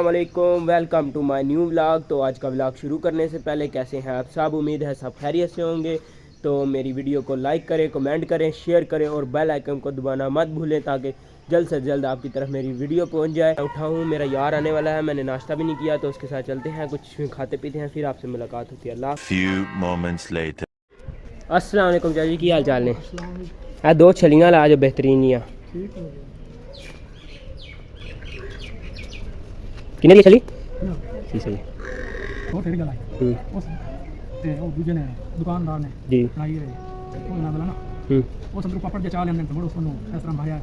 अस्सलाम वालेकुम, welcome to my new vlog. तो आज का व्लॉग शुरू करने से पहले कैसे हैं आप सब? उम्मीद है सब खैरियत से होंगे। तो मेरी वीडियो को लाइक करें, कमेंट करें, शेयर करें और बेल आइकन को दबाना मत भूलें ताकि जल्द से जल्द आपकी तरफ मेरी वीडियो पहुंच जाए। उठा हूँ, मेरा यार आने वाला है, मैंने नाश्ता भी नहीं किया तो उसके साथ चलते हैं, कुछ खाते पीते हैं, फिर आपसे मुलाकात होती है। अस्सलाम वालेकुम चाची, की हाल चाल ने? दो छलियाँ ला जो बेहतरीन ही किने की छली ठीक है वो ठेठ गला उस ते वो दूजे ने दुकानदार ने जी आई है वो ना बोला ना वो संदूक पापड़ जे चाल लेंदे तो बड़ो उसनो इस तरह भाया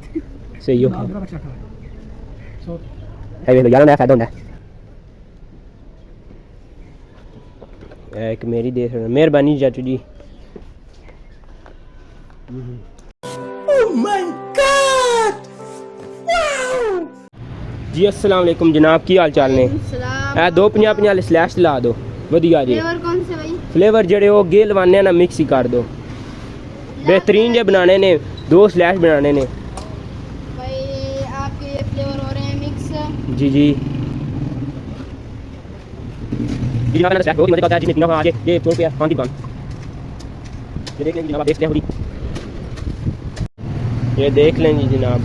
सही हो मेरा रख रखा है सो है वे यार ना फायदा होता है। एक मेरी देख मेहरबानी चाचू जी। ओह माय गॉड वाओ जी। अस्सलाम वालेकुम जनाब, की हाल चाल ने? दो 50-50 वाले स्लैश ला दो वधिया जी। फ्लेवर कौन से भाई? फ्लेवर जड़े वो गे लवाने ना मिक्स ही कर दो, बेहतरीन जे बनाने ने, दो स्लैश बनाने ने भाई। आपके ये फ्लेवर हो रहे हैं मिक्स। जी जी ये वाला स्लैश बहुत मजे का होता है। जिसमें पीना आगे ये 100 रुपया 5 की दुकान ये देख लें जनाब, आप देख लें, ये देख लें जी जनाब।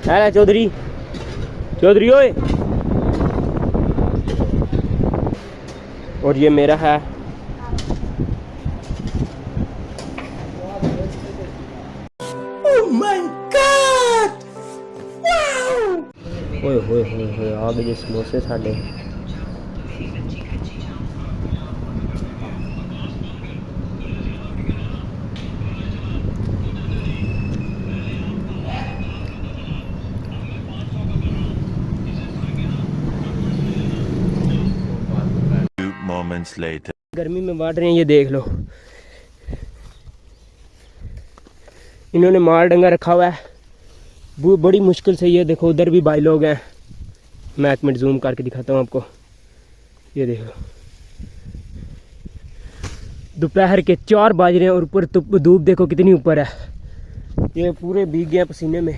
है चौधरी चौधरी ओए, और ये मेरा है। Oh my God wow. ओए होए होए होए आ गए समोसे साडे। गर्मी में बांट रहे हैं, ये देख लो। इन्होंने माल डंगा रखा हुआ है बड़ी मुश्किल से। ये देखो उधर भी भाई लोग हैं, मैं एक मिनट जूम करके दिखाता हूँ आपको। ये देखो दोपहर के 4 बज रहे हैं और ऊपर धूप देखो कितनी ऊपर है। ये पूरे भीग गए पसीने में।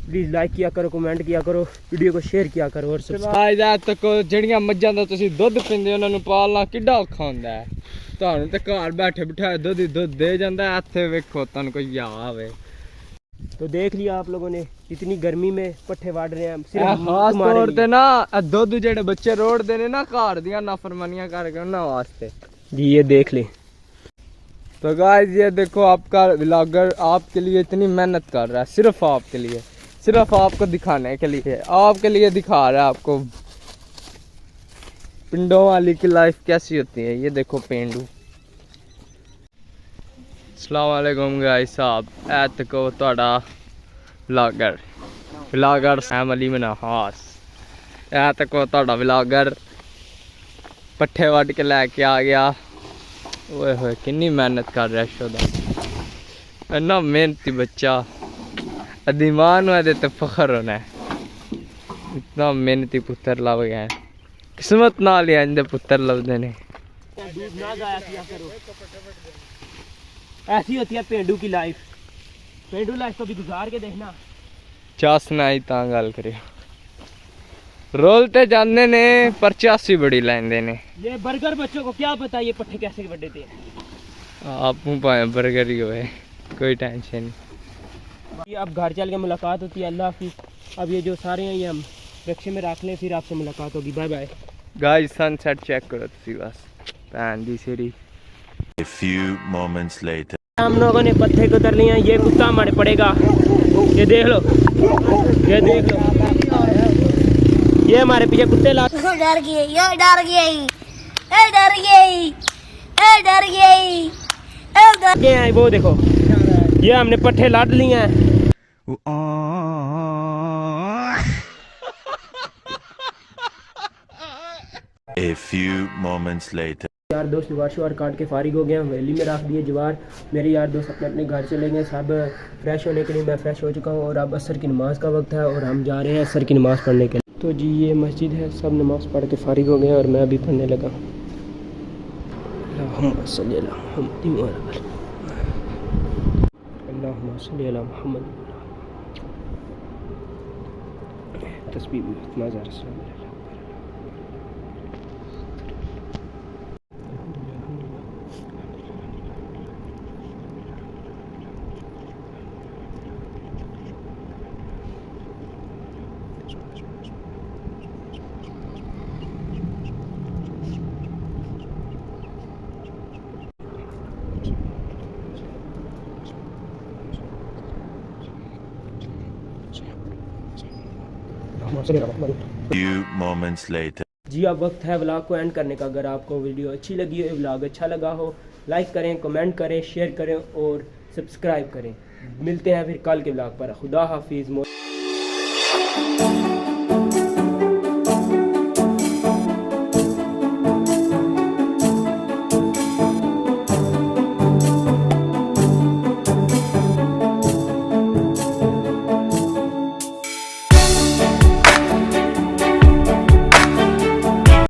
प्लीज़ लाइक किया करो, कमेंट किया करो, वीडियो को शेयर किया करो और ਸਬਸਕ੍ਰਾਈਬ ਤੱਕ ਜਿਹੜੀਆਂ ਮੱਝਾਂ ਦਾ ਤੁਸੀਂ ਦੁੱਧ ਪੀਂਦੇ ਉਹਨਾਂ ਨੂੰ ਪਾਲਣਾ ਕਿੱਡਾ ਔਖਾ ਹੁੰਦਾ ਹੈ। ਤੁਹਾਨੂੰ ਤੇ ਘਰ ਬੈਠੇ ਬਿਠਾਏ ਦੁੱਧ ਹੀ ਦੁੱਧ ਦੇ ਜਾਂਦਾ, ਇੱਥੇ ਵੇਖੋ ਤੁਹਾਨੂੰ ਕੋਈ ਯਾ ਆਵੇ। तो देख लिया आप लोगों ने, इतनी गर्मी में पट्ठे वाड़ रहे हैं ਖਾਸ ਤੌਰ ਤੇ ਨਾ ਦੁੱਧ ਜਿਹੜੇ ਬੱਚੇ ਰੋੜਦੇ ਨੇ ਨਾ ਘਰ ਦੀਆਂ ਨਾਫਰਮਾਨੀਆਂ ਕਰਕੇ ਉਹਨਾਂ ਵਾਸਤੇ। जी ये देख ले। तो गाइस ये देखो आपका व्लॉगर आपके लिए इतनी मेहनत कर रहा है, सिर्फ आपके लिए, सिर्फ आपको दिखाने के लिए, आपके लिए दिखा रहा है आपको पिंडों वाली की लाइफ कैसी होती है। ये देखो पेंडू। अस्सलाम वालेकुम गाइस साहब, ऐ तको ਤੁਹਾਡਾ व्लॉगर सैम अली मनहास। ऐ तको ਤੁਹਾਡਾ व्लॉगर पट्ठे वट के लैके आ गया। ओए होए कितनी मेहनत कर रहा है शोदा, इन्ना मेहनती बच्चा। अदीमान हुआ तो फखर होना है, इतना मेहनती पुत्र लभ गया है। किस्मत नाल ही इंदे पुत्र लभदे ने। ऐसी होती है पेंडू की लाइफ। पेंडू लाइफ को भी गुजार के देखना। चासना ही ता गल करियो, रोलते जाते ने पर चासी बड़ी लैंदे ने। ये बर्गर बच्चों को क्या पता ये पट्ठे कैसे बड़े थे। आप भावे बर्गर ही होए, कोई टेंशन नहीं। अब घर चल के मुलाकात होती है। अल्लाह हाफिज़। अब ये जो सारे हैं ये हम रिक्शे में रख लें, फिर आपसे मुलाकात होगी। Bye bye. Guys sunset check करो तुसी बस, भैन दी सिरी। A few moments later. हम लोगों ने पत्थर को उतर लिए हैं, ये कुत्ता हमारे पड़ेगा। ये देख लो, ये देख लो, ये हमारे पीछे कुत्ते ला। डर गई, ये डर गई, ए डर गई, ए डर गई, ए डर ये हैं वो देखो, ये हमने पट्ठे लाद लिए हैं। A few moments later. यार दोस्त जवार काट के फारिग हो गए, हवेली में रख दिए जवार। मेरे यार दोस्त अपने अपने घर चले गए, सब फ्रेश होने के लिए। मैं फ़्रेश हो चुका हूँ और अब असर की नमाज़ का वक्त है और हम जा रहे हैं असर की नमाज़ पढ़ने के लिए। तो जी ये मस्जिद है, सब नमाज़ पढ़ के फारिग हो गए और मैं अभी पढ़ने लगा। अल्लाहुम्मा सल्ली अला मुहम्मद व अला आलि अल्लाहुम्मा सल्ली अला मुहम्मद तस्बीह माज़ा रसूल Few moments later. जी अब वक्त है व्लॉग को एंड करने का। अगर आपको वीडियो अच्छी लगी हो, व्लॉग अच्छा लगा हो, लाइक करें, कमेंट करें, शेयर करें और सब्सक्राइब करें। मिलते हैं फिर कल के व्लॉग पर। खुदा हाफिज़।